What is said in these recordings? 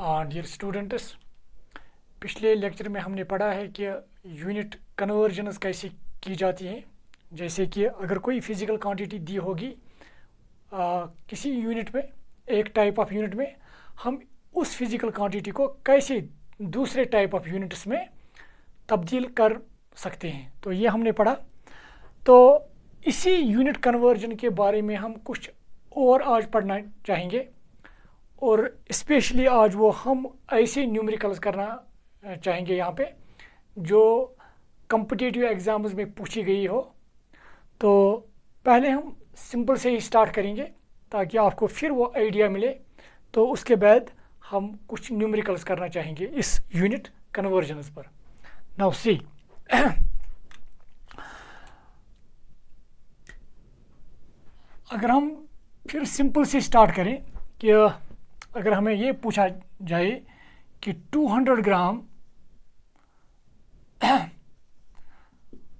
Dear students, पिछले lecture में हमने पढ़ा है कि यूनिट कन्वर्जन्स कैसे की जाती हैं। जैसे कि अगर कोई फिज़िकल क्वांटिटी दी होगी किसी यूनिट में, एक टाइप ऑफ यूनिट में, हम उस फिज़िकल क्वांटिटी को कैसे दूसरे टाइप ऑफ यूनिट्स में तब्दील कर सकते हैं, तो ये हमने पढ़ा। तो इसी यूनिट कन्वर्जन के बारे में हम कुछ और आज पढ़ना चाहेंगे, और स्पेशली आज वो हम ऐसे न्यूमेरिकल्स करना चाहेंगे यहाँ पे जो कॉम्पिटिटिव एग्ज़ाम्स में पूछी गई हो। तो पहले हम सिंपल से ही स्टार्ट करेंगे ताकि आपको फिर वो आइडिया मिले। तो उसके बाद हम कुछ न्यूमेरिकल्स करना चाहेंगे इस यूनिट कन्वर्जन्स पर। नाउ सी, अगर हम फिर सिंपल से स्टार्ट करें कि अगर हमें ये पूछा जाए कि 200 ग्राम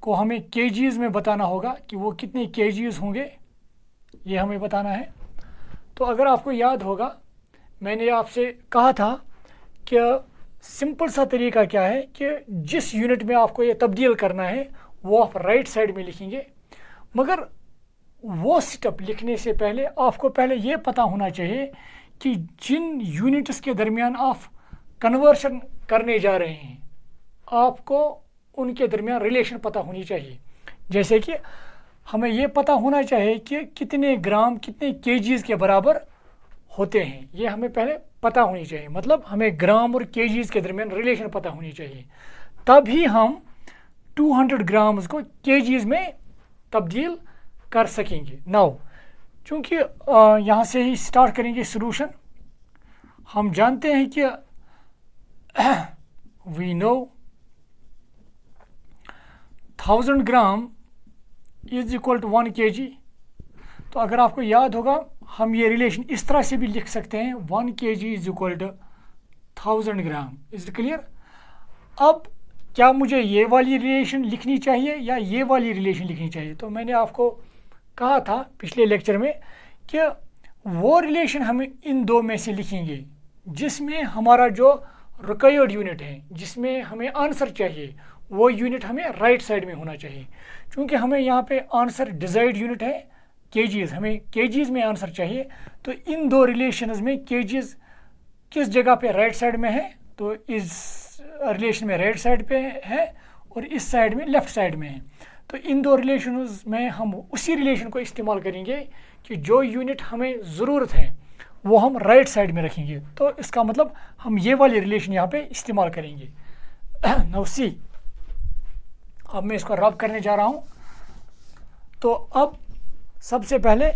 को हमें केजीज़ में बताना होगा कि वो कितने केजीज़ होंगे, ये हमें बताना है। तो अगर आपको याद होगा, मैंने आपसे कहा था कि सिंपल सा तरीका क्या है कि जिस यूनिट में आपको ये तब्दील करना है वो आप राइट साइड में लिखेंगे, मगर वो स्टेप लिखने से पहले आपको पहले ये पता होना चाहिए कि जिन यूनिट्स के दरमियान आप कन्वर्शन करने जा रहे हैं आपको उनके दरमियान रिलेशन पता होनी चाहिए। जैसे कि हमें ये पता होना चाहिए कि कितने ग्राम कितने केजीज़ के बराबर होते हैं, ये हमें पहले पता होनी चाहिए। मतलब हमें ग्राम और केजीज़ के दरमियान रिलेशन पता होनी चाहिए, तभी हम 200 ग्राम्स को केजीज़ में तब्दील कर सकेंगे। नाउ चूँकि यहाँ से ही स्टार्ट करेंगे सॉल्यूशन। हम जानते हैं कि we know 1000 gram is equal to 1 kg। तो अगर आपको याद होगा, हम ये रिलेशन इस तरह से भी लिख सकते हैं, 1 kg is equal to 1000 gram. Is clear? अब क्या मुझे ये वाली रिलेशन लिखनी चाहिए या ये वाली रिलेशन लिखनी चाहिए? तो मैंने आपको कहा था पिछले लेक्चर में कि वो रिलेशन हम इन दो में से लिखेंगे जिसमें हमारा जो रिक्वायर्ड यूनिट है, जिसमें हमें आंसर चाहिए, वो यूनिट हमें राइट साइड में होना चाहिए। क्योंकि हमें यहाँ पे आंसर डिजायर्ड यूनिट है केजीज़, हमें केजीज़ में आंसर चाहिए। तो इन दो रिलेशंस में केजीज़ किस जगह पे राइट साइड में है, तो इस रिलेशन में राइट साइड पे है और इस साइड में लेफ़्ट साइड में है। तो इन दो रिलेशंस में हम उसी रिलेशन को इस्तेमाल करेंगे कि जो यूनिट हमें ज़रूरत है वो हम राइट साइड में रखेंगे। तो इसका मतलब हम ये वाली रिलेशन यहाँ पे इस्तेमाल करेंगे। नाउ सी, अब मैं इसको रब करने जा रहा हूँ। तो अब सबसे पहले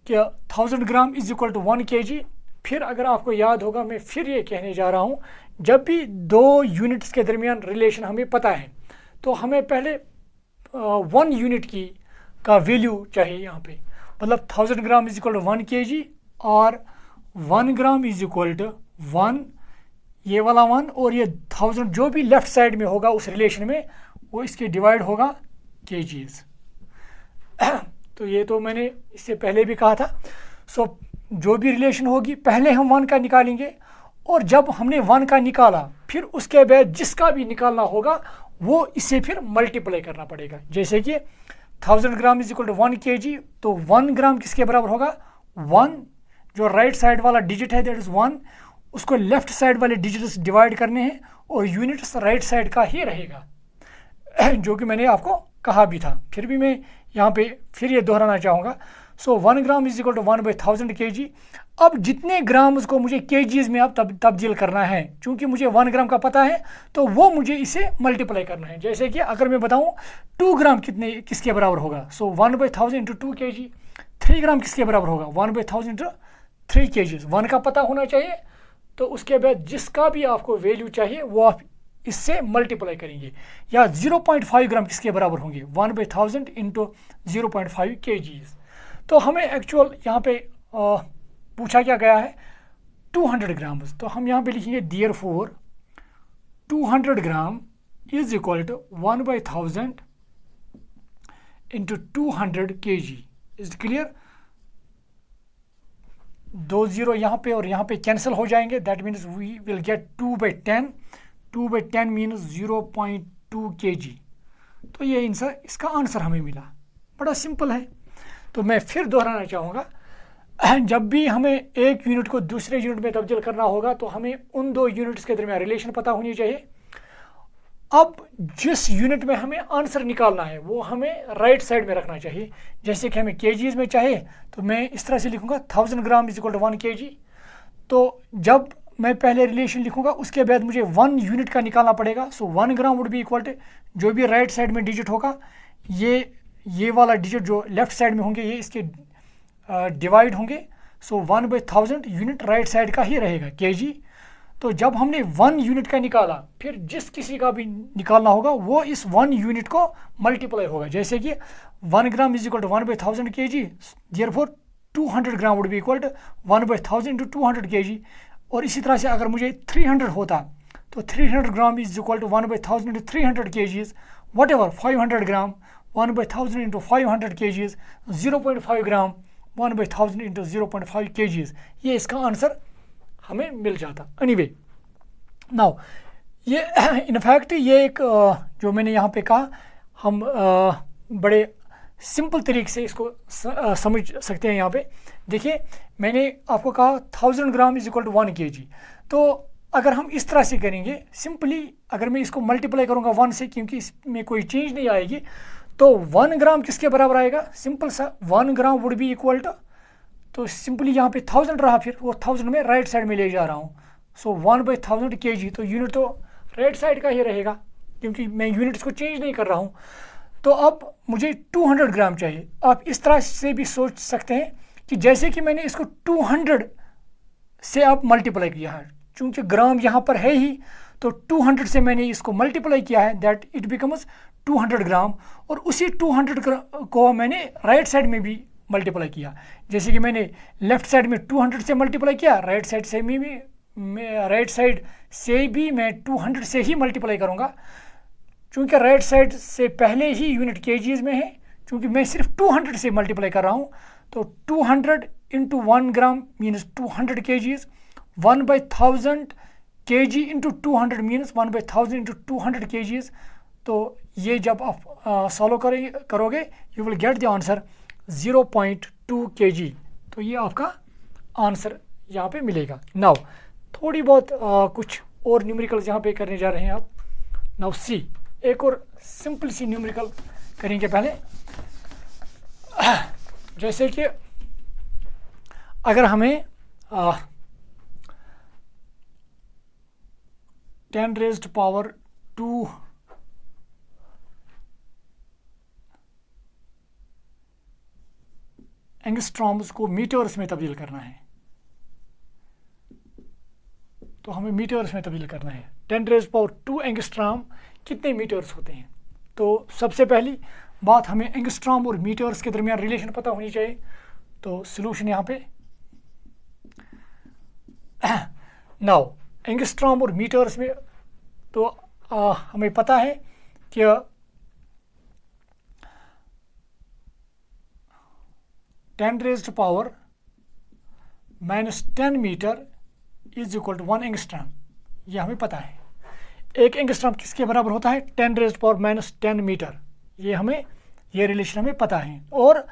कि 1000 gram is equal to 1 kg। फिर अगर आपको याद होगा, मैं फिर ये कहने जा रहा हूँ, जब भी दो यूनिट्स के दरमियान रिलेशन हमें पता है तो हमें पहले 1 यूनिट की का वैल्यू चाहिए यहाँ पे। मतलब 1000 gram is equal to 1 kg और 1 ग्राम इज इक्वल टू 1, ये वाला 1, और ये 1000 जो भी लेफ़्ट साइड में होगा उस रिलेशन में वो इसके डिवाइड होगा केजीज़। तो ये तो मैंने इससे पहले भी कहा था। सो जो भी रिलेशन होगी पहले हम 1 का निकालेंगे, और जब हमने 1 का निकाला फिर उसके बाद जिसका भी निकालना होगा वो इससे फिर मल्टीप्लाई करना पड़ेगा। जैसे कि 1000 gram is equal to 1 kg, तो 1 ग्राम किसके बराबर होगा? 1, जो राइट साइड वाला डिजिट है दैट इज़ 1, उसको लेफ्ट साइड वाले डिजिट्स डिवाइड करने हैं और यूनिट्स राइट साइड का ही रहेगा, जो कि मैंने आपको कहा भी था। फिर भी मैं यहाँ पे फिर ये दोहराना चाहूँगा। So 1 gram is equal to 1/1000 kg। अब जितने ग्राम्स को मुझे केजीज़ में अब तब्दील करना है, चूँकि मुझे 1 ग्राम का पता है तो वो मुझे इसे मल्टीप्लाई करना है। जैसे कि अगर मैं बताऊँ 2 ग्राम किसके बराबर होगा, सो 1/1000 इंटू 2 kg। 3 ग्राम किसके बराबर होगा? 1/1000 इंटू 3 kg। 1 का पता होना चाहिए, तो उसके बाद जिसका भी आपको वैल्यू चाहिए वो आप इससे मल्टीप्लाई करेंगे। या 0.5 ग्राम किसके बराबर होंगे? 1/1000 इंटू 0.5 kgs। तो हमें एक्चुअल यहाँ पे पूछा क्या गया है? 200 ग्राम। तो हम यहाँ पे लिखेंगे therefore 200 gram is equal to 1/1000 into 200 kg। Is clear? दो जीरो यहाँ पे और यहाँ पे कैंसिल हो जाएंगे, that means we will get 2/10, 2/10 means 0.2 kg। तो ये इसका आंसर हमें मिला, बड़ा सिंपल है। तो मैं फिर दोहराना चाहूँगा, जब भी हमें एक यूनिट को दूसरे यूनिट में तब्दील करना होगा तो हमें उन दो यूनिट्स के दरमियान रिलेशन पता होनी चाहिए। अब जिस यूनिट में हमें आंसर निकालना है वो हमें राइट साइड में रखना चाहिए। जैसे कि हमें केजीज में चाहे तो मैं इस तरह से लिखूंगा 1000 gram is equal to 1 kg। तो जब मैं पहले रिलेशन लिखूंगा उसके बाद मुझे 1 यूनिट का निकालना पड़ेगा। सो 1 ग्राम वुड बी इक्वल टू, जो भी राइट साइड में डिजिट होगा ये वाला डिजिट जो लेफ्ट साइड में होंगे ये इसके डिवाइड होंगे। सो 1/1000 यूनिट राइट साइड का ही रहेगा kg। तो जब हमने 1 यूनिट का निकाला, फिर जिस किसी का भी निकालना होगा वो इस 1 यूनिट को मल्टीप्लाई होगा। जैसे कि 1 gram is equal to 1/1000 kg, therefore 200 gram would be equal to 1/1000 into 200 kg। और इसी तरह से अगर मुझे 300 होता तो 300 gram is equal to 1/1000 into 300 kg, whatever 500 gram 1/1000 into 500 kg, 0.5 gram 1/1000 into 0.5 kg। ये इसका आंसर हमें मिल जाता। एनीवे नाउ ये इनफैक्ट ये एक जो मैंने यहाँ पे कहा, हम बड़े सिंपल तरीके से इसको समझ सकते हैं। यहाँ पे देखिए, मैंने आपको कहा 1000 gram is equal to 1 kg। तो अगर हम इस तरह से करेंगे सिंपली, अगर मैं इसको मल्टीप्लाई करूँगा 1 से, क्योंकि इसमें कोई चेंज नहीं आएगी, तो 1 ग्राम किसके बराबर आएगा? सिंपल सा 1 ग्राम वुड बी इक्वल टू, तो सिंपली यहाँ पे 1000 रहा, फिर वो 1000 में राइट साइड में ले जा रहा हूँ। सो 1/1000 kg, तो यूनिट तो राइट साइड का ही रहेगा क्योंकि मैं यूनिट्स को चेंज नहीं कर रहा हूँ। तो अब मुझे 200 ग्राम चाहिए। आप इस तरह से भी सोच सकते हैं कि जैसे कि मैंने इसको 200 से आप मल्टीप्लाई किया है, चूँकि ग्राम यहाँ पर है ही, तो 200 से मैंने इसको मल्टीप्लाई किया है, दैट इट बिकम्स 200 ग्राम। और उसी 200 को मैंने राइट साइड में भी मल्टीप्लाई किया। जैसे कि मैंने लेफ्ट साइड में 200 से मल्टीप्लाई किया, राइट साइड से मैं 200 से ही मल्टीप्लाई करूँगा, क्योंकि राइट साइड से पहले ही यूनिट केजीज में है। क्योंकि मैं सिर्फ 200 से मल्टीप्लाई कर रहा हूँ, तो 200 into 1 gram means 200 kgs, 1/1000 kg into 200 means 1/1000 into 200 kgs। तो ये जब आप सॉल्व करोगे you will get the answer 0.2 kg। तो ये आपका आंसर यहाँ पे मिलेगा। नाउ थोड़ी बहुत कुछ और न्यूमेरिकल्स यहाँ पे करने जा रहे हैं आप। नाउ सी, एक और सिंपल सी न्यूमेरिकल करेंगे पहले। जैसे कि अगर हमें 10 raised power 2 एंगस्ट्रॉम्स को मीटर्स में तब्दील करना है, तो हमें मीटर्स में तब्दील करना है। 10 raised power 2 एंगस्ट्रॉम कितने मीटर्स होते हैं? तो सबसे पहली बात, हमें एंगस्ट्रॉम और मीटर्स के दरमियान रिलेशन पता होनी चाहिए। तो सॉल्यूशन यहाँ पे, नाउ एंगस्ट्रॉम और मीटर्स में तो हमें पता है कि 10 raised power -10 metre is equal to 1 angstrom, ये हमें पता है। एक एंगस्ट्रॉम किसके बराबर होता है? 10 raised power -10 मीटर। ये रिलेशन हमें पता है। और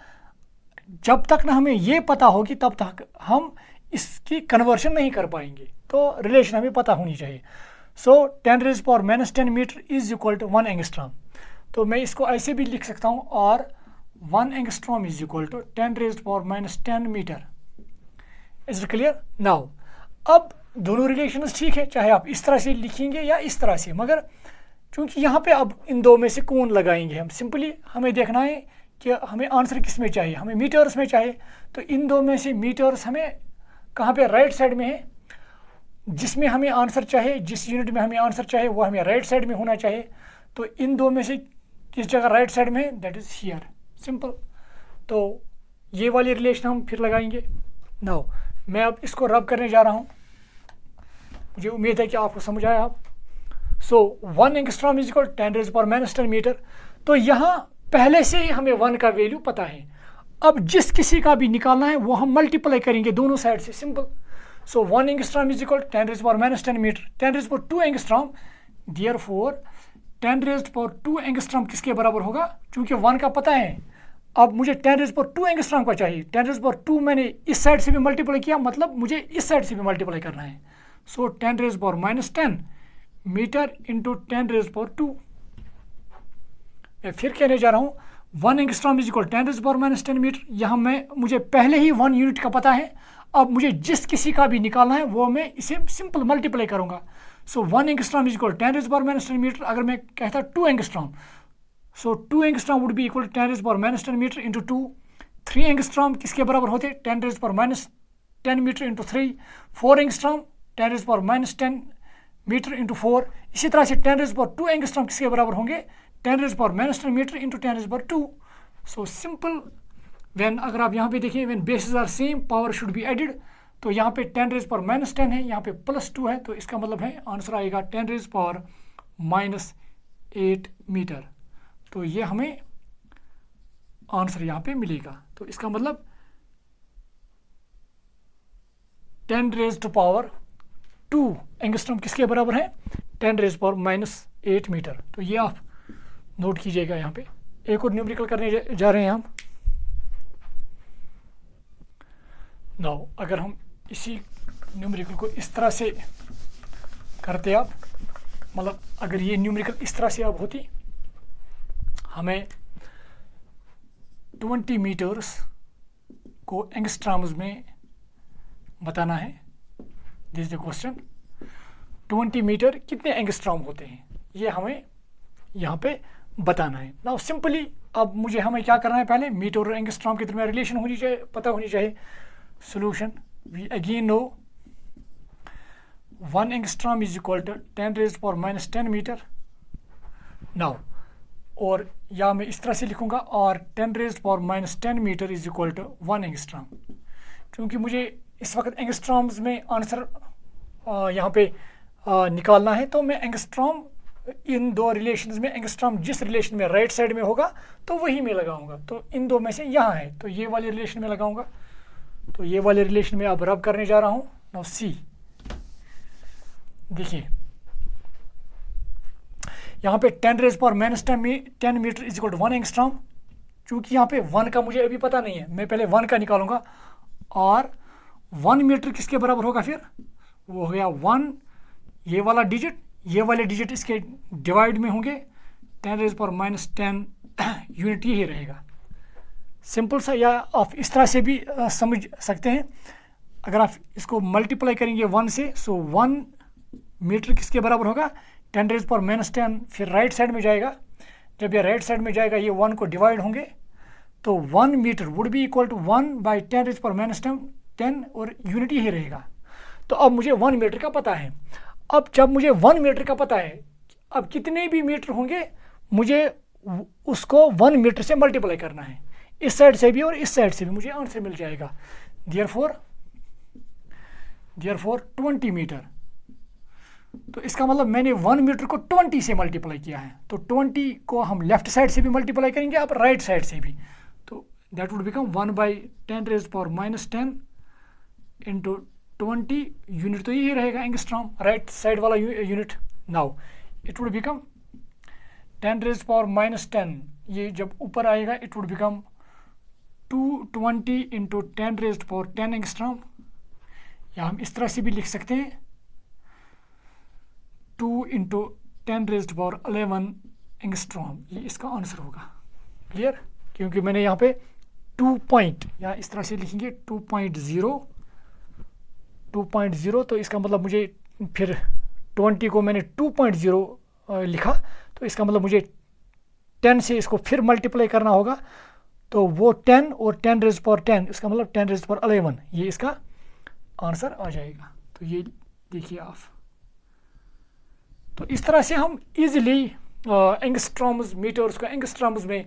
जब तक ना हमें ये पता होगी तब तक हम इसकी कन्वर्शन नहीं कर पाएंगे। तो रिलेशन हमें पता होनी चाहिए। So 10 raised power -10 metre is equal to 1 angstrom. तो मैं इसको ऐसे भी लिख सकता हूँ, और 1 angstrom is equal to 10 raised power -10 metre. Is it clear? Now अब दोनों रिलेशंस ठीक है, चाहे आप इस तरह से लिखेंगे या इस तरह से, मगर क्योंकि यहाँ पे अब इन दो में से कौन लगाएंगे हम, सिंपली हमें देखना है कि हमें आंसर किस में चाहिए। हमें मीटर्स में चाहिए, तो इन दो में से मीटर्स हमें कहाँ पे? राइट साइड में है। जिसमें हमें आंसर चाहिए, जिस यूनिट में हमें आंसर चाहिए वो हमें राइट साइड में होना चाहिए। तो इन दो में से किस जगह राइट साइड में है? That is here, simple. तो ये वाली रिलेशन हम फिर लगाएंगे। नाउ मैं अब इसको रब करने जा रहा हूँ, मुझे उम्मीद है कि आपको समझ आया। आप so 1 angstrom is equal 10 raised power -10 metre. तो यहाँ पहले से ही हमें 1 का वैल्यू पता है। अब जिस किसी का भी निकालना है वो हम मल्टीप्लाई करेंगे दोनों साइड से, simple. So 1 angstrom is equal 10⁻⁻10 metre, 10⁻2 angstrom, therefore 10⁻2 angstrom किसके बराबर होगा, चूंकि 1 का पता है, अब मुझे 10⁻2 एंगस्ट्रॉम का चाहिए। 10⁻2 मैंने इस साइड से भी मल्टीप्लाई किया, मतलब मुझे इस साइड से भी मल्टीप्लाई करना है। सो 10⁻⁻10 मीटर इंटू 10⁻2। मैं फिर कहने जा रहा हूँ 1 एंगस्ट्रॉम इज इक्वल 10⁻⁻10 मीटर। यहाँ मुझे पहले ही 1 यूनिट का पता है, अब मुझे जिस किसी का भी निकालना है वो मैं इसे सिंपल मल्टीप्लाई करूँगा। So 1 angstrom is equal 10⁻⁻10 metre. अगर मैं कहता 2 angstrom, so 2 angstrom would be equal 10⁻⁻10 metre into 2। 3 angstrom किसके बराबर होते, 10⁻⁻10 metre into 3। 4 angstrom 10⁻⁻10 metre into 4। इसी तरह से 10⁻2 एंगस्ट्रॉम किसके बराबर होंगे, 10⁻⁻10 metre into 10⁻2। So simple, when अगर आप यहाँ पे देखिए, when bases are same power should be added, तो यहाँ पे 10⁻⁻10 है, यहाँ पे +2 है, तो इसका मतलब है आंसर आएगा 10⁻⁻8 मीटर। तो ये हमें आंसर यहाँ पे मिलेगा। तो इसका मतलब 10⁻2 एंगस्ट्रॉम किसके बराबर है, 10⁻⁻8 मीटर। तो ये आप नोट कीजिएगा। यहाँ पे एक और न्यूमेरिकल करने जा रहे हैं हम। नाउ अगर हम इसी न्यूमेरिकल को इस तरह से करते, आप मतलब अगर ये न्यूमेरिकल इस तरह से अब होती, हमें 20 मीटर्स को एंगस्ट्रॉम्स में बताना है। This is the question, 20 metre कितने एंगस्ट्रॉम होते हैं, ये हमें यहाँ पे बताना है। नाउ सिंपली अब हमें क्या करना है, पहले मीटर और एंगस्ट्रॉम के दरमियान रिलेशन होनी चाहिए, पता होनी चाहिए। Solution, we again know 1 angstrom is equal to 10⁻⁻10 metre. Now और या मैं इस तरह से लिखूंगा, और 10⁻⁻10 metre is equal to 1 angstrom. क्योंकि मुझे इस वक्त एंगस्ट्रॉम्स में आंसर यहाँ पे निकालना है, तो मैं एंगस्ट्रॉम इन दो रिलेशंस में, एंगस्ट्रॉम जिस रिलेशन में राइट साइड में होगा तो वही में लगाऊंगा। तो इन दो में से यहाँ है, तो ये वाले रिलेशन में लगाऊंगा। तो ये वाले रिलेशन में अब रब करने जा रहा हूँ। नाउ सी, देखिए यहाँ पे 10⁻⁻10 metre is equal to 1 angstrom. चूँकि यहाँ पे 1 का मुझे अभी पता नहीं है, मैं पहले 1 का निकालूंगा। और 1 मीटर किसके बराबर होगा, फिर वो हो गया 1, ये वाला डिजिट, ये वाले डिजिट इसके डिवाइड में होंगे, 10⁻⁻10 यूनिट यही रहेगा। सिंपल सा, या आप इस तरह से भी समझ सकते हैं। अगर आप इसको मल्टीप्लाई करेंगे 1 से, सो 1 मीटर किसके बराबर होगा, 10⁻⁻10, फिर राइट साइड में जाएगा। जब ये राइट साइड में जाएगा, ये 1 को डिवाइड होंगे, तो 1 metre would be equal to 1/10⁻⁻10 और यूनिट यही रहेगा। तो अब मुझे 1 मीटर का पता है। अब जब मुझे 1 मीटर का पता है, अब कितने भी मीटर होंगे मुझे उसको 1 मीटर से मल्टीप्लाई करना है, इस साइड से भी और इस साइड से भी, मुझे आंसर मिल जाएगा। Therefore 20 metre. तो इसका मतलब मैंने 1 मीटर को 20 से मल्टीप्लाई किया है, तो 20 को हम लेफ्ट साइड से भी मल्टीप्लाई करेंगे, अब राइट साइड से भी। तो that would become 1/10⁻10 into 20, unit तो यही रहेगा एंगस्ट्रॉम, राइट साइड वाला unit. Now it would become 10⁻10, ये जब ऊपर आएगा it would become 220 into 10⁻10 angstrom, या हम इस तरह से भी लिख सकते हैं 2 इंटू 10⁻11 एंगस्ट्रॉम, ये इसका आंसर होगा। क्लियर, क्योंकि मैंने यहाँ पे 2 पॉइंट, या इस तरह से लिखेंगे 2.0, तो इसका मतलब मुझे फिर 20 को मैंने 2.0 लिखा, तो इसका मतलब मुझे 10 से इसको फिर मल्टीप्लाई करना होगा, तो वो 10 और 10⁻10, इसका मतलब 10⁻11, ये इसका आंसर आ जाएगा। तो ये देखिए आप, तो इस तरह से हम इजीली एंगस्ट्रॉम्स, मीटर्स को एंगस्ट्रॉम्स में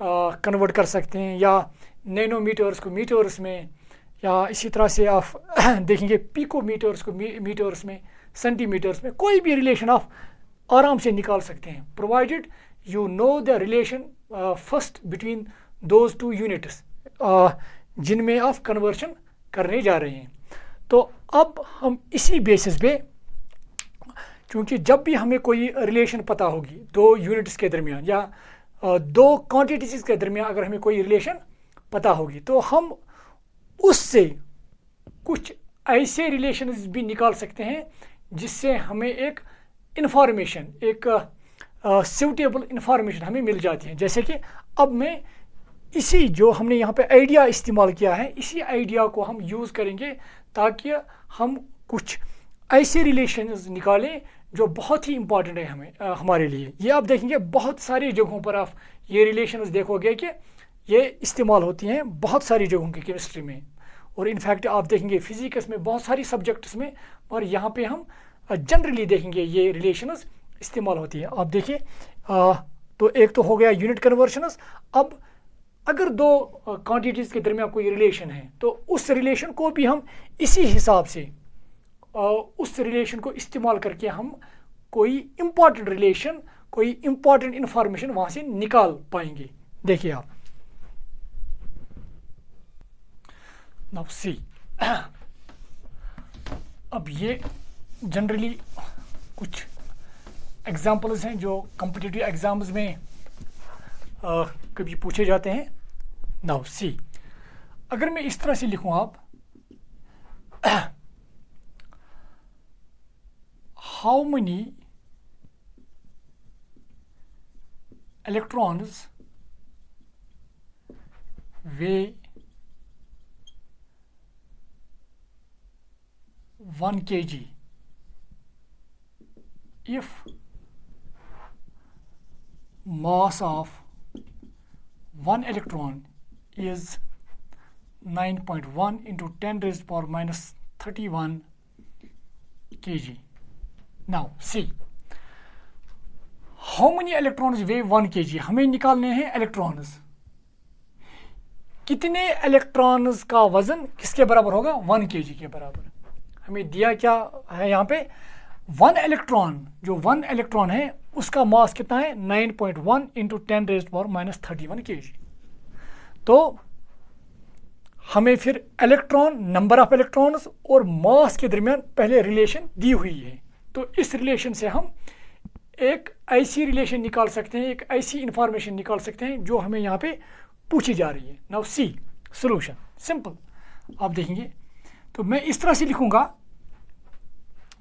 कन्वर्ट कर सकते हैं, या नैनोमीटर्स को मीटर्स में, या इसी तरह से आप देखेंगे पिकोमीटर्स को मीटर्स में, सेंटीमीटर्स में, कोई भी रिलेशन आप आराम से निकाल सकते हैं, provided you know the relation first between those 2 units. जिनमें आप कन्वर्शन करने जा रहे हैं। तो अब हम इसी बेसिस पे, क्योंकि जब भी हमें कोई रिलेशन पता होगी दो यूनिट्स के दरमियान या दो क्वांटिटीज़ के दरमियान, अगर हमें कोई रिलेशन पता होगी तो हम उससे कुछ ऐसे रिलेशंस भी निकाल सकते हैं जिससे हमें एक इंफॉर्मेशन, एक सूटेबल इंफॉर्मेशन हमें मिल जाती है। जैसे कि अब मैं इसी जो हमने यहाँ पे आइडिया इस्तेमाल किया है, इसी आइडिया को हम यूज़ करेंगे ताकि हम कुछ ऐसे रिलेशंस निकालें जो बहुत ही इंपॉर्टेंट है हमारे लिए। ये आप देखेंगे बहुत सारी जगहों पर आप ये रिलेशंस देखोगे कि ये इस्तेमाल होती हैं बहुत सारी जगहों की केमिस्ट्री में, और इनफैक्ट आप देखेंगे फिजिक्स में बहुत सारी सब्जेक्ट्स में, और यहाँ पे हम जनरली देखेंगे ये रिलेशंस इस्तेमाल होती है। आप देखिए तो एक तो हो गया यूनिट कन्वर्शंस। अब अगर दो क्वांटिटीज़ के दरमियान कोई रिलेशन है तो उस रिलेशन को भी हम इसी हिसाब से उस रिलेशन को इस्तेमाल करके हम कोई इम्पॉर्टेंट रिलेशन, कोई इम्पॉर्टेंट इंफॉर्मेशन वहाँ से निकाल पाएंगे। देखिए आप नाउ सी, अब ये जनरली कुछ एग्जाम्पल्स हैं जो कॉम्पिटिटिव एग्जाम्स में कभी पूछे जाते हैं। नाउ सी, अगर मैं इस तरह से लिखूं आप how many electrons way 1 kg if mass of one electron is 9.1 into 10 raised power minus 31 kg. Now see, how many electrons weigh 1 kg? हमें निकालने हैं इलेक्ट्रॉन्स। कितने इलेक्ट्रॉन्स का वजन किसके बराबर होगा? 1 kg के बराबर। हमें दिया क्या है यहाँ पे? 1 इलेक्ट्रॉन, जो 1 इलेक्ट्रॉन है उसका मास कितना है? 9.1 into 10 raised power minus 31 kg। तो हमें फिर इलेक्ट्रॉन, नंबर ऑफ इलेक्ट्रॉन्स और मास के दरमियान पहले रिलेशन दी हुई है, तो इस रिलेशन से हम एक ऐसी रिलेशन निकाल सकते हैं, एक ऐसी इंफॉर्मेशन निकाल सकते हैं जो हमें यहाँ पे पूछी जा रही है। Now see solution, simple. आप देखेंगे तो मैं इस तरह से लिखूंगा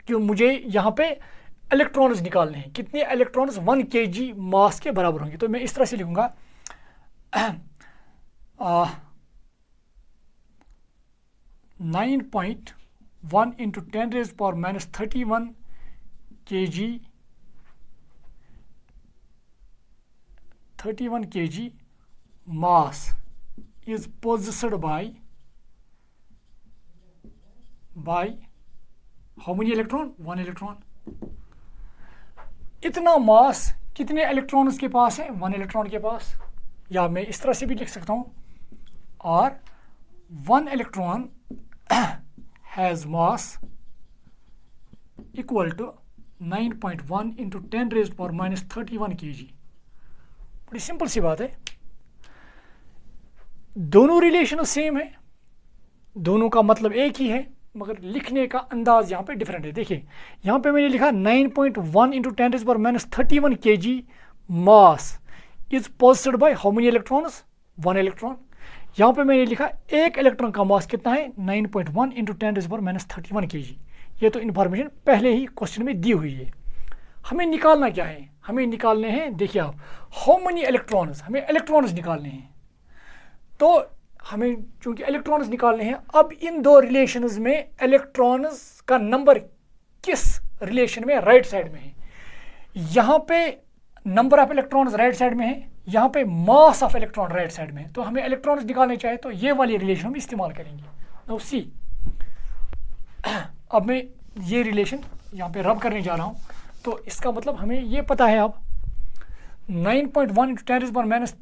कि मुझे यहाँ पे इलेक्ट्रॉन्स निकालने हैं। कितने इलेक्ट्रॉन्स? 1 kg मास के बराबर होंगे। तो मैं इस तरह से लिखूंगा 9.1 into 10 raised power minus 31 kg mass is possessed by how many electron? 1 electron। इतना मास कितने इलेक्ट्रॉन्स के पास है? 1 इलेक्ट्रॉन के पास। या मैं इस तरह से भी लिख सकता हूँ, और 1 electron has mass equal to 9.1 into 10 raised power minus 31 kg। बड़ी सिंपल सी बात है, दोनों रिलेशन सेम है, दोनों का मतलब एक ही है, मगर लिखने का अंदाज यहाँ पे डिफरेंट है। देखिए यहाँ पे मैंने लिखा 9.1 into 10 raised power minus 31 kg mass is possessed by how many electrons? 1 electron. यहाँ पे मैंने लिखा एक इलेक्ट्रॉन का मास कितना है? 9.1 into 10 raised power minus 31 kg। ये तो इन्फॉर्मेशन पहले ही क्वेश्चन में दी हुई है। हमें निकालना क्या है? हमें निकालने हैं, देखिए आप, हाउ मेनी इलेक्ट्रॉन्स, हमें इलेक्ट्रॉन्स निकालने हैं। तो हमें चूंकि इलेक्ट्रॉन्स निकालने हैं, अब इन दो रिलेशंस में इलेक्ट्रॉन्स का नंबर किस रिलेशन में राइट साइड में है? यहाँ पे number of electrons right side में है, यहाँ पे mass of electron right side में है। तो हमें इलेक्ट्रॉन्स निकालने चाहिए तो ये वाली रिलेशन हम इस्तेमाल करेंगे। तो सी, अब मैं ये रिलेशन यहाँ पे रब करने जा रहा हूँ, तो इसका मतलब हमें ये पता है अब 9.1 into 10 raised power minus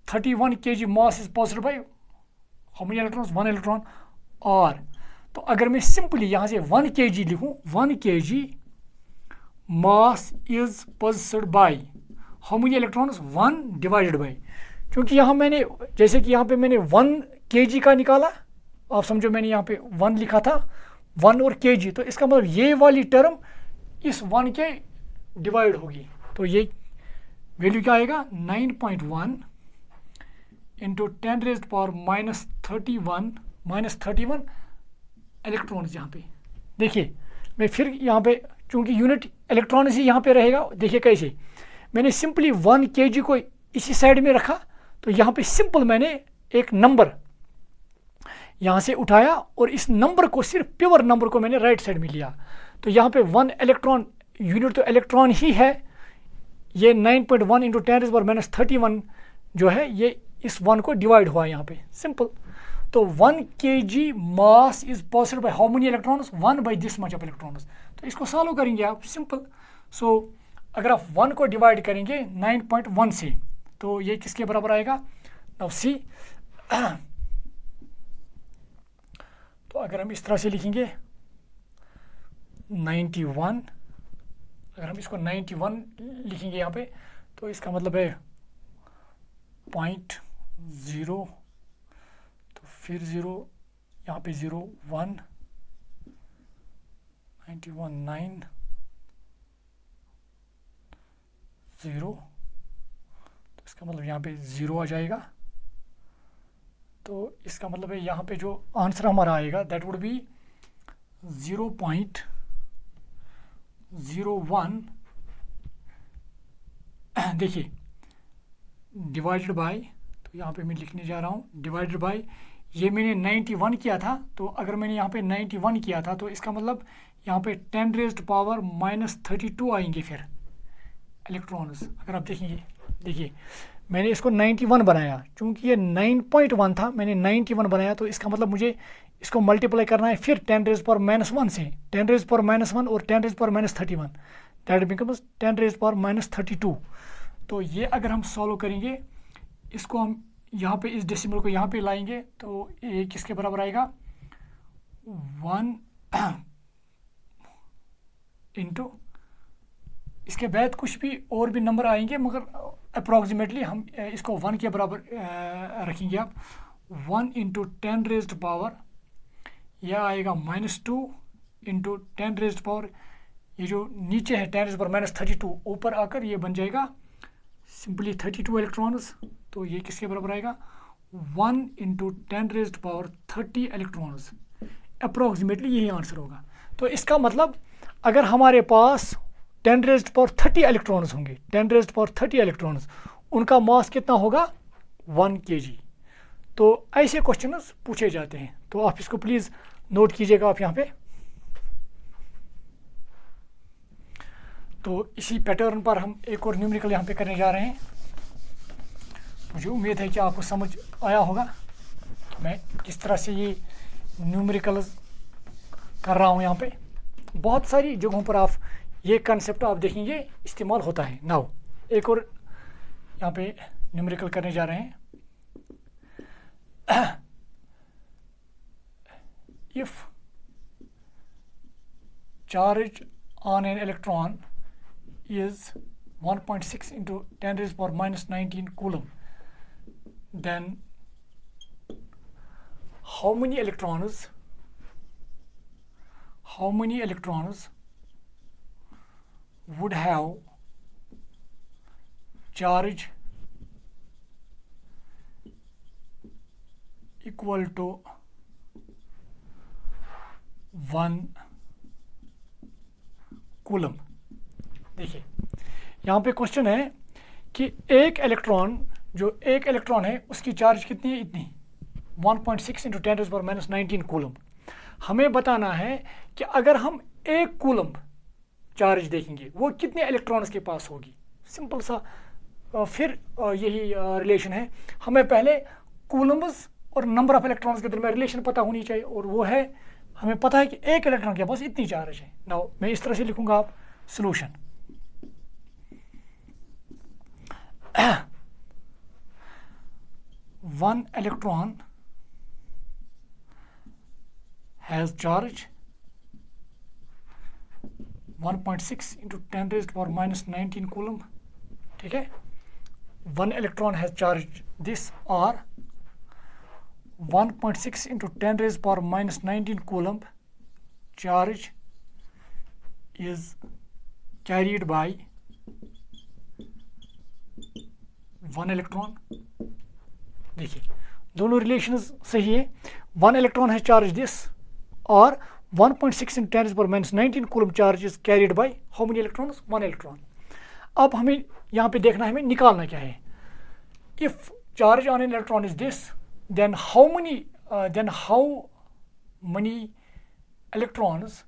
31 kg mass is possessed by how many electrons? 1 electron. और तो अगर मैं सिंपली यहाँ से 1 kg लिखूँ, 1 kg mass is possessed by how many electrons? 1 divided by, क्योंकि यहाँ मैंने, जैसे कि यहाँ पे मैंने 1 केजी का निकाला, आप समझो मैंने यहाँ पे 1 लिखा था, 1 और केजी, तो इसका मतलब ये वाली टर्म इस 1 के डिवाइड होगी, तो ये वैल्यू क्या आएगा 9.1 इंटू 10⁻³ -31 इलेक्ट्रॉन्स। यहाँ पे देखिए मैं फिर यहाँ पे चूँकि यूनिट इलेक्ट्रॉन ही यहाँ पे रहेगा, देखिए कैसे मैंने सिंपली 1 kg को इसी साइड में रखा, तो यहाँ पे सिंपल मैंने एक नंबर यहाँ से उठाया और इस नंबर को, सिर्फ प्योर नंबर को मैंने राइट साइड में लिया, तो यहाँ पे 1 इलेक्ट्रॉन, यूनिट तो इलेक्ट्रॉन ही है, ये 9.1 इंटू 10⁻³ जो है ये इस 1 को डिवाइड हुआ यहाँ पे, सिंपल। तो 1 kg mass is possible by how many electrons, 1 by this much of electrons. तो इसको सॉल्व करेंगे आप, सिंपल। सो अगर आप 1 को डिवाइड करेंगे 9.1 से, तो ये किसके बराबर आएगा, नाउ सी। तो अगर हम इस तरह से लिखेंगे 91, अगर हम इसको 91 लिखेंगे यहाँ पे, तो इसका मतलब है 0.0, तो फिर 0, यहाँ पे 0 1 91 9 0, तो इसका मतलब यहाँ पे 0 आ जाएगा। तो इसका मतलब है यहाँ पे जो आंसर हमारा आएगा दैट वुड बी 0.01, देखिए डिवाइडेड बाय, तो यहाँ पे मैं लिखने जा रहा हूँ डिवाइडेड बाय, ये मैंने 91 किया था, तो अगर मैंने यहाँ पे 91 किया था, तो इसका मतलब यहाँ पे 10⁻³ आएंगे फिर इलेक्ट्रॉन्स। अगर आप देखेंगे, देखिए मैंने इसको 91 बनाया, चूँकि ये 9.1 था, मैंने 91 बनाया, तो इसका मतलब मुझे इसको मल्टीप्लाई करना है फिर 10⁻⁻1 से, 10⁻⁻1 और 10⁻⁻31, दैट बिकम्स 10⁻32। तो ये अगर हम सॉल्व करेंगे, इसको हम यहाँ पे इस डेसिमल को यहाँ पे लाएंगे, तो ये किसके बराबर आएगा 1 इंटू, इसके बाद कुछ भी और भी नंबर आएंगे, मगर अप्रॉक्सीमेटली हम इसको 1 के बराबर रखेंगे आप। 1 इंटू 10⁻, यह आएगा -2 इंटू 10⁻, ये जो नीचे है 10⁻32, ऊपर आकर ये बन जाएगा सिंपली 32 इलेक्ट्रॉन्स। तो ये किसके बराबर आएगा 1 इंटू 10⁻30 इलेक्ट्रॉन्स, अप्रॉक्सीमेटली यही आंसर होगा। तो इसका मतलब अगर हमारे पास 10⁻30 इलेक्ट्रॉन्स होंगे, 10⁻30 इलेक्ट्रॉन्स, उनका मास कितना होगा 1 kg। तो ऐसे क्वेश्चंस पूछे जाते हैं, तो आप इसको प्लीज़ नोट कीजिएगा आप यहाँ पे। तो इसी पैटर्न पर हम एक और न्यूमेरिकल यहाँ पे करने जा रहे हैं। मुझे उम्मीद है कि आपको समझ आया होगा मैं किस तरह से ये न्यूमेरिकल कर रहा हूँ। यहाँ पे बहुत सारी जगहों पर आप ये कंसेप्ट आप देखेंगे इस्तेमाल होता है। नाउ एक और यहाँ पे न्यूमेरिकल करने जा रहे हैं। If charge on an electron is 1.6 into 10⁻⁻19 coulomb, then how many electrons would have charge equal to 1 coulomb। देखिए यहाँ पे क्वेश्चन है कि एक इलेक्ट्रॉन है उसकी चार्ज कितनी है, इतनी 1.6 इंटू 10⁻⁻19 कूलम। हमें बताना है कि अगर हम 1 कूलम चार्ज देखेंगे वो कितने इलेक्ट्रॉन्स के पास होगी। सिंपल सा फिर यही रिलेशन है, हमें पहले कूलम्स और नंबर ऑफ इलेक्ट्रॉन्स के दरमियान रिलेशन पता होनी चाहिए, और वो है हमें पता है कि एक इलेक्ट्रॉन के पास इतनी चार्ज है। नाउ मैं इस तरह से लिखूंगा आप solution. 1 electron has charge 1.6 into 10⁻⁻19 coulomb, ठीक है। 1 electron has charge this, or 1.6 into 10 raised power minus 19 coulomb charge is carried by 1 electron. देखिए दोनों रिलेशंस सही है. 1 electron has charged this और 1.6 into 10 raised power minus 19 coulomb charge is carried by how many electrons? 1 electron. अब हमें यहाँ पे देखना है, हमें निकालना क्या है. If charge on an electron is this, then how many electrons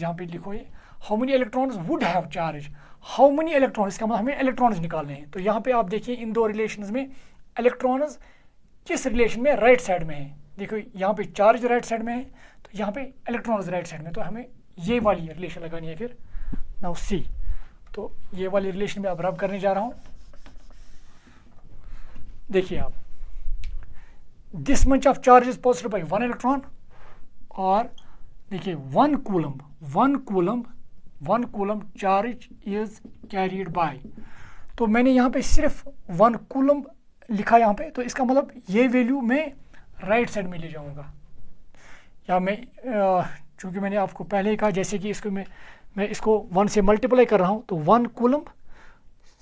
यहाँ पे लिखो ये, how many electrons would have charge, how many electrons, इसका मतलब हमें electrons निकालने हैं. तो यहाँ पे आप देखिए इन दो रिलेशंस में electrons किस रिलेशन में, राइट साइड में है. देखो यहाँ पे चार्ज राइट साइड में है, तो यहाँ पे इलेक्ट्रॉन्स राइट साइड में, तो हमें ये वाली रिलेशन लगानी है. फिर नाउ सी, तो ये वाली रिलेशन में अब रब करने जा रहा हूँ. देखिए आप, this much of charge is positive by 1 electron, और देखिए 1 coulomb charge is carried bye. तो मैंने यहाँ पे सिर्फ 1 कूलम लिखा यहाँ पे, तो इसका मतलब ये वैल्यू मैं राइट साइड में ले जाऊँगा. या मैं चूँकि मैंने आपको पहले ही कहा, जैसे कि इसको मैं इसको 1 से मल्टीप्लाई कर रहा हूँ, तो 1 कूलम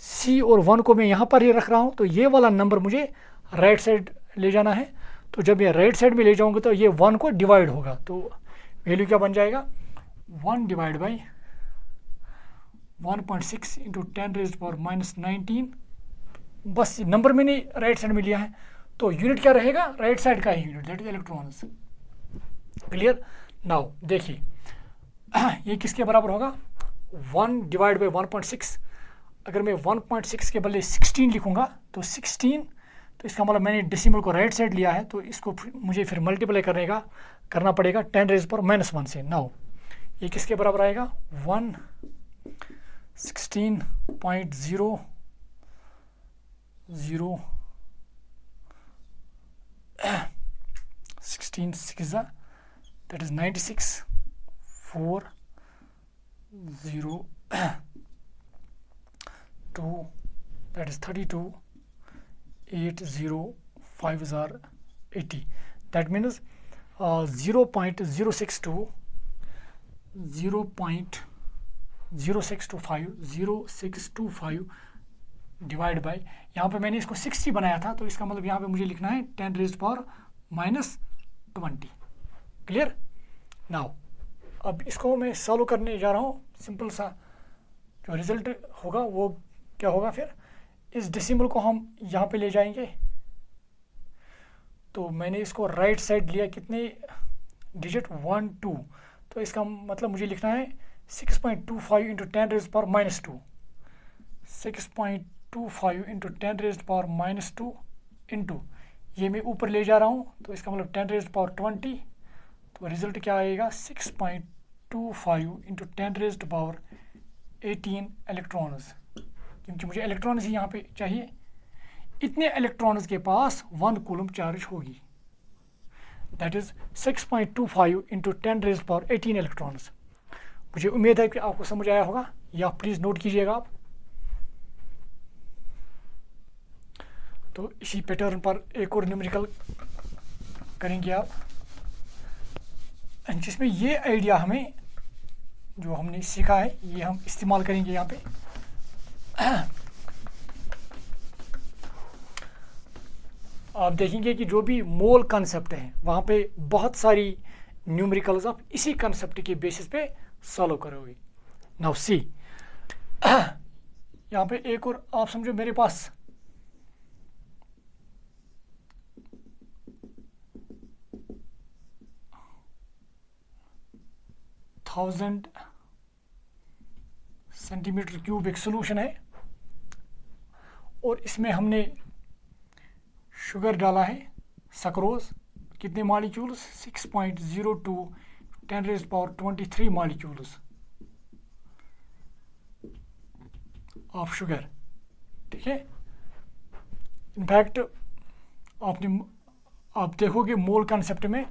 C और 1 को मैं यहाँ पर ही रख रहा हूँ, तो ये वाला नंबर मुझे राइट साइड ले जाना है. तो जब मैं राइट साइड में ले जाऊँगा तो ये 1 को डिवाइड होगा, तो वैल्यू क्या बन जाएगा, 1 divide by 1.6 into 10 raised power minus 19. बस नंबर मैंने राइट साइड में लिया है, तो यूनिट क्या रहेगा, राइट साइड का ही unit, that is electrons. Clear. Now देखिए ये किसके बराबर होगा, 1 डिवाइड बाई 1.6. अगर मैं 1.6 के बदले 16 लिखूंगा तो 16, तो इसका मतलब मैंने डेसिमल को राइट साइड लिया है, तो इसको मुझे फिर मल्टीप्लाई करना पड़ेगा 10 रेज़्ड पावर माइनस 1 से. नाउ ये किसके बराबर आएगा, 116.0 16 6 that is 96 4 2 that is 32 8 0 5 are 80. that means 0.062 0625 divide by, यहाँ पे मैंने इसको 60 बनाया था, तो इसका मतलब यहाँ पे मुझे लिखना है 10 raised power minus 20. Clear. Now अब इसको मैं सॉल्व करने जा रहा हूँ. सिंपल सा जो रिजल्ट होगा वो क्या होगा, फिर इस डेसिमल को हम यहाँ पे ले जाएंगे. तो मैंने इसको राइट साइड लिया, कितने डिजिट, 1 2, तो इसका मतलब मुझे लिखना है 6.25 into 10 raised power minus 2. 6.25 into 10 raised power minus 2 into ये मैं ऊपर ले जा रहा हूँ, तो इसका मतलब 10 रेज़्ड पावर 20. तो रिजल्ट क्या आएगा, 6.25 इंटू 10 रेज़्ड पावर 18 इलेक्ट्रॉन्स, क्योंकि मुझे इलेक्ट्रॉन्स ही यहाँ पे चाहिए. इतने इलेक्ट्रॉन्स के पास 1 कूलम चार्ज होगी, that is 6.25 into 10 raised power 18 electrons. मुझे उम्मीद है कि आपको समझ आया होगा, या प्लीज़ नोट कीजिएगा आप. तो इसी पैटर्न पर एक और न्यूमेरिकल करेंगे आप, जिसमें ये आइडिया हमें जो हमने सीखा है ये हम इस्तेमाल करेंगे यहाँ पे. आप देखेंगे कि जो भी मोल कंसेप्ट है वहाँ पे बहुत सारी न्यूमेरिकल्स आप इसी कंसेप्ट के बेसिस पे सॉल्व करोगे. नाउ सी, यहाँ पे एक और आप समझो, मेरे पास थाउजेंड सेंटीमीटर क्यूब एक सोल्यूशन है, और इसमें हमने शुगर डाला है, सक्रोज. कितने molecules, 6.02 10 raised power 23 molecules of sugar. ठीक है. इनफैक्ट आप देखोगे मोल कंसेप्ट में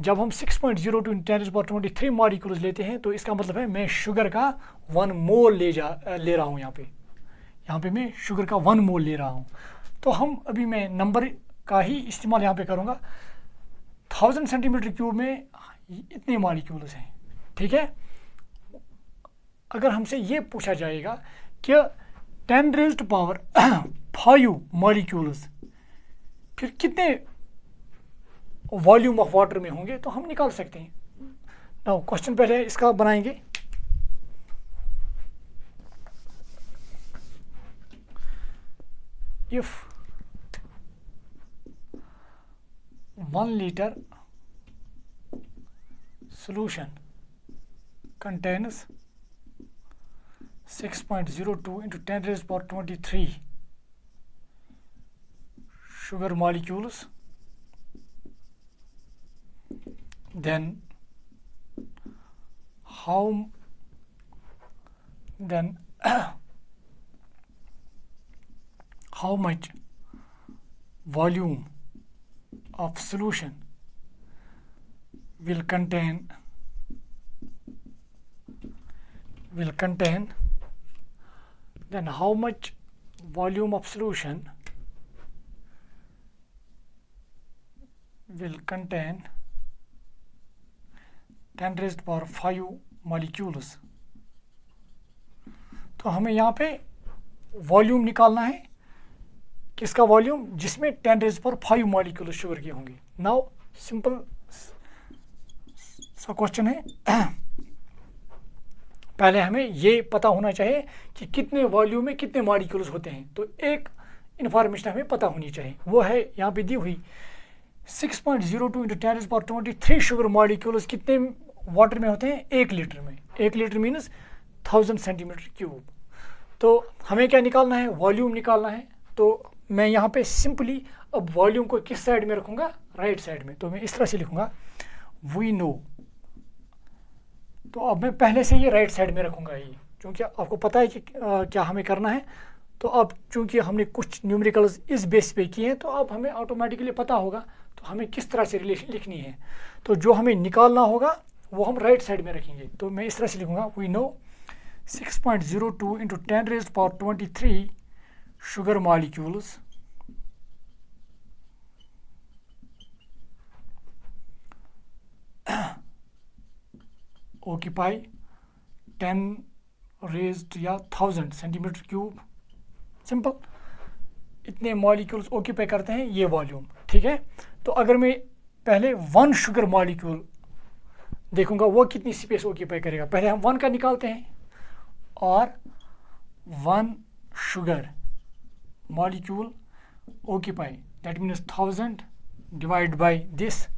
जब हम 6.02 10 रेज़्ड पावर 23 मॉलिक्यूल्स लेते हैं, तो इसका मतलब है मैं शुगर का 1 मोल ले रहा हूँ. यहाँ पे मैं शुगर का 1 मोल ले रहा हूँ. तो हम अभी मैं नंबर का ही इस्तेमाल यहाँ पे करूँगा। 1000 सेंटीमीटर क्यूब में इतने मॉलिक्यूल्स हैं, ठीक है। अगर हमसे ये पूछा जाएगा कि 10 रेज़्ड पावर 5 मॉलिक्यूल्स फिर कितने वॉल्यूम ऑफ वाटर में होंगे, तो हम निकाल सकते हैं। नाउ क्वेश्चन पहले इसका बनाएंगे। If 1 liter solution contains 6.02 into 10 raised power 23 sugar molecules, then how much volume of solution will contain then how much volume of solution will contain 10 raised power 5 molecules। तो हमें यहाँ पे वॉल्यूम निकालना है, किसका वॉल्यूम, जिसमें 10 रेज़ पावर 5 मॉलिक्यूल्स शुगर के होंगे। नाउ सिंपल सा क्वेश्चन है। पहले हमें ये पता होना चाहिए कि कितने वॉल्यूम में कितने मॉलिक्यूल्स होते हैं, तो एक इन्फॉर्मेशन हमें पता होनी चाहिए, वो है यहाँ पे दी हुई 6.02 into 10 rays power 23 sugar molecules कितने वाटर में होते हैं, 1 लीटर में। 1 लीटर मीन्स 1000 सेंटीमीटर क्यूब। तो हमें क्या निकालना है, वॉल्यूम निकालना है। तो मैं यहाँ पे सिंपली अब वॉल्यूम को किस साइड में रखूँगा, राइट साइड में। तो मैं इस तरह से लिखूँगा वी नो। तो अब मैं पहले से ये राइट साइड में रखूँगा ये, क्योंकि आपको पता है कि क्या हमें करना है। तो अब चूँकि हमने कुछ न्यूमेरिकल्स इस बेस पे किए हैं, तो अब हमें ऑटोमेटिकली पता होगा तो हमें किस तरह से रिलेशन लिखनी है। तो जो हमें निकालना होगा वो हम राइट साइड में रखेंगे। तो मैं इस तरह से लिखूँगा we know 6.02 into 10 raised power 23 sugar molecules occupy 10 raised या 1000 सेंटीमीटर क्यूब। सिंपल, इतने मॉलिक्यूल्स ऑक्यूपाई करते हैं ये वॉल्यूम, ठीक है। तो अगर मैं पहले 1 शुगर मॉलिक्यूल देखूंगा वो कितनी स्पेस ऑक्यूपाई करेगा, पहले हम 1 का निकालते हैं। और 1 sugar molecule occupy, that means 1000 divided by this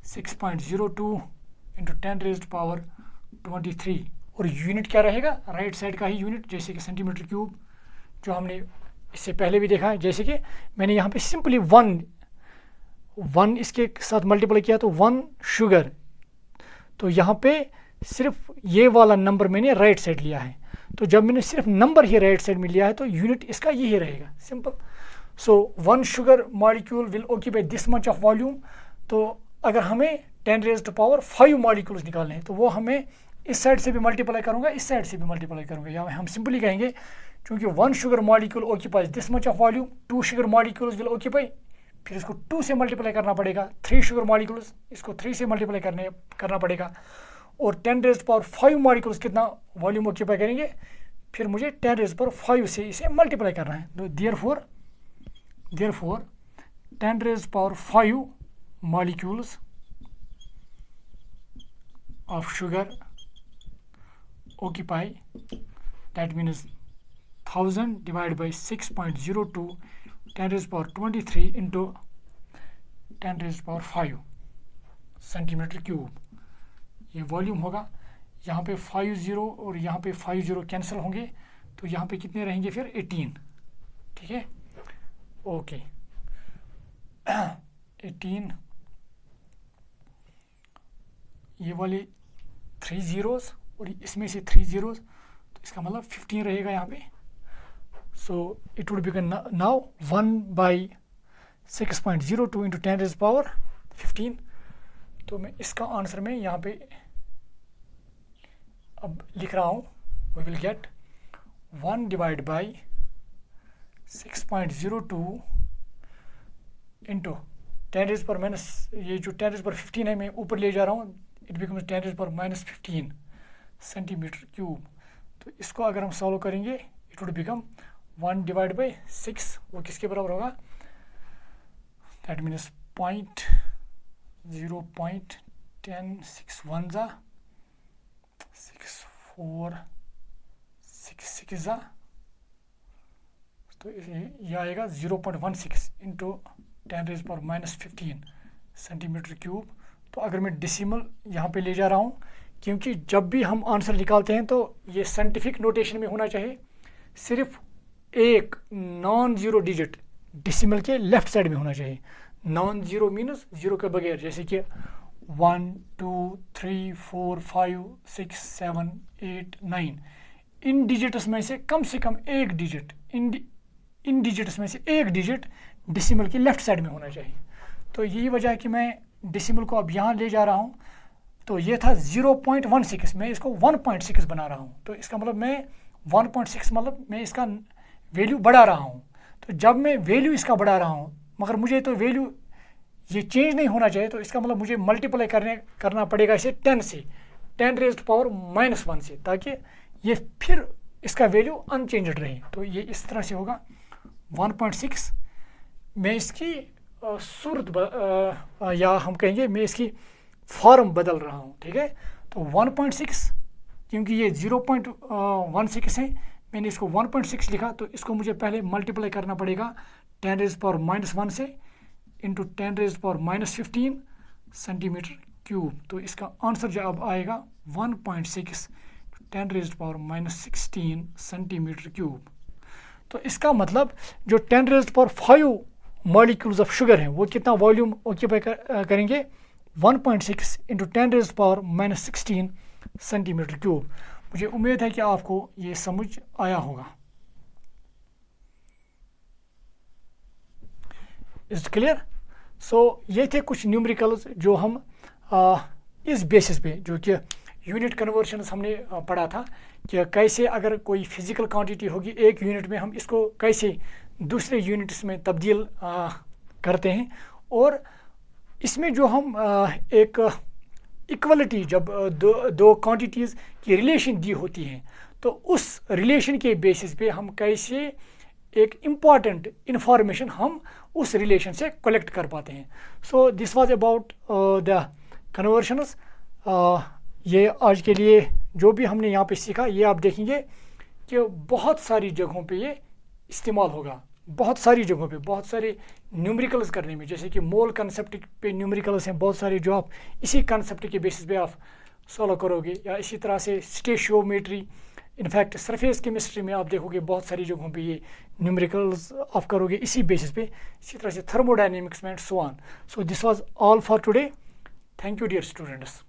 6.02 into 10 raised power 23। और यूनिट क्या रहेगा, राइट साइड का ही यूनिट, जैसे कि सेंटीमीटर क्यूब, जो हमने इससे पहले भी देखा है। जैसे कि मैंने यहाँ पे सिंपली 1 इसके साथ मल्टीप्लाई किया तो 1 शुगर, तो यहाँ पे सिर्फ ये वाला नंबर मैंने राइट साइड लिया है। तो जब मैंने सिर्फ नंबर ही राइट साइड में लिया है तो यूनिट इसका यही रहेगा, simple. So 1 sugar molecule will occupy this much of volume. तो अगर हमें 10 रेज़्ड पावर 5 मॉलिक्यूल्स निकालने हैं तो वो हमें इस साइड से भी मल्टीप्लाई करूँगा, इस साइड से भी मल्टीप्लाई करूँगा। या हम सिंपली कहेंगे क्योंकि 1 sugar molecule occupies this much of volume, 2 sugar molecules will occupy, फिर इसको 2 से मल्टीप्लाई करना पड़ेगा। 3 शुगर मॉलिक्यूल्स, इसको 3 से मल्टीप्लाई करना पड़ेगा। और 10 रेज़्ड पावर 5 मॉलिक्यूल्स कितना वॉल्यूम ऑक्यूपाई करेंगे, फिर मुझे 10 रेज़्ड पावर 5 से इसे मल्टीप्लाई करना है। तो therefore 10 raised power 5 molecules of sugar occupy, that means 1000 divide by 6.02 10 raised power 23 into 10 raised power 5 centimetre cube, ये वॉल्यूम होगा। यहाँ पे 50 और यहाँ पे 50 कैंसिल होंगे, तो यहाँ पे कितने रहेंगे फिर 18, ठीक है। ओके 18, ये वाले 3 zeros और इसमें से 3 zeros, तो इसका मतलब 15 रहेगा यहाँ पे। So it would become now 1/6.02 into 10 raised power 15। तो मैं इसका आंसर में यहाँ पे अब लिख रहा हूँ, we will get 1 divide by 6.02 into 10⁻⁻, ये जो 10⁻15 है मैं ऊपर ले जा रहा हूँ, इट बिकम्स 10⁻⁻15 सेंटीमीटर क्यूब। तो इसको अगर हम सॉल्व करेंगे इट वुड बिकम 1/6, वो किसके बराबर होगा, दैट मीन्स 0.1061 ज़ा 6466 ज़ा, तो ये आएगा 0.16 इंटू 10⁻⁻15 सेंटीमीटर क्यूब। तो अगर मैं डेसिमल यहाँ पे ले जा रहा हूँ, क्योंकि जब भी हम आंसर निकालते हैं तो ये साइंटिफिक नोटेशन में होना चाहिए, सिर्फ एक नॉन ज़ीरो डिजिट डेसिमल के लेफ्ट साइड में होना चाहिए। नॉन ज़ीरो मीन्स ज़ीरो के बगैर, जैसे कि 1 2 3 4 5 6 7 8 9, इन डिजिट्स में से कम एक डिजिट, इन डिजिट्स में से एक डिजिट डेसिमल की लेफ्ट साइड में होना चाहिए। तो यही वजह है कि मैं डेसिमल को अब यहाँ ले जा रहा हूँ। तो ये था 0.16, मैं इसको 1.6 बना रहा हूँ। तो इसका मतलब मैं 1.6 मतलब मैं इसका वैल्यू बढ़ा रहा हूँ। तो जब मैं वैल्यू इसका बढ़ा रहा हूँ, मगर मुझे तो वैल्यू ये चेंज नहीं होना चाहिए, तो इसका मतलब मुझे मल्टीप्लाई करना पड़ेगा इसे 10 से, 10⁻⁻1 से, ताकि ये फिर इसका वैल्यू अनचेंज्ड रहे। तो ये इस तरह से होगा 1.6। मैं इसकी सूरत या हम कहेंगे मैं इसकी फॉर्म बदल रहा हूँ, ठीक है। तो 1.6, क्योंकि ये 0.16 है, मैंने इसको 1.6 लिखा, तो इसको मुझे पहले मल्टीप्लाई करना पड़ेगा 10⁻⁻1 से इंटू 10⁻⁻15 सेंटीमीटर क्यूब। तो इसका आंसर जो अब आएगा 1.6 10⁻⁻16 सेंटीमीटर क्यूब। तो इसका मतलब जो 10⁵ मॉलिक्यूल्स ऑफ शुगर हैं वो कितना वॉल्यूम ऑक्यूपाई करेंगे, 1.6 इंटू 10⁻⁻16 सेंटीमीटर क्यूब। मुझे उम्मीद है कि आपको ये समझ आया होगा। Is clear? सो ये थे कुछ न्यूमेरिकल्स जो हम इस बेसिस पे, जो कि यूनिट कन्वर्शंस हमने पढ़ा था कि कैसे अगर कोई फिज़िकल क्वांटिटी होगी एक यूनिट में, हम इसको कैसे दूसरे यूनिट्स में तब्दील करते हैं। और इसमें जो हम एक इक्वलिटी, जब दो क्वांटिटीज़ की रिलेशन दी होती हैं, तो उस रिलेशन के बेसिस पे हम कैसे एक इम्पॉर्टेंट इंफॉर्मेशन हम उस रिलेशन से कलेक्ट कर पाते हैं। सो this was about the conversions. ये आज के लिए जो भी हमने यहाँ पे सीखा, ये आप देखेंगे कि बहुत सारी जगहों पे ये इस्तेमाल होगा, बहुत सारी जगहों पे, बहुत सारे न्यूमेरिकल्स करने में, जैसे कि मोल कंसेप्ट पे न्यूमेरिकल्स हैं बहुत सारे, जो आप इसी कंसेप्ट के बेसिस पे आप सॉल्व करोगे, या इसी तरह से स्टेशियोमेट्री, इनफैक्ट सरफेस केमिस्ट्री में आप देखोगे बहुत सारी जगहों पे ये न्यूमेरिकल्स आप करोगे इसी बेसिस पे, इसी तरह से थर्मोडायनेमिक्स में, so on. So this was all for today. Thank you dear students.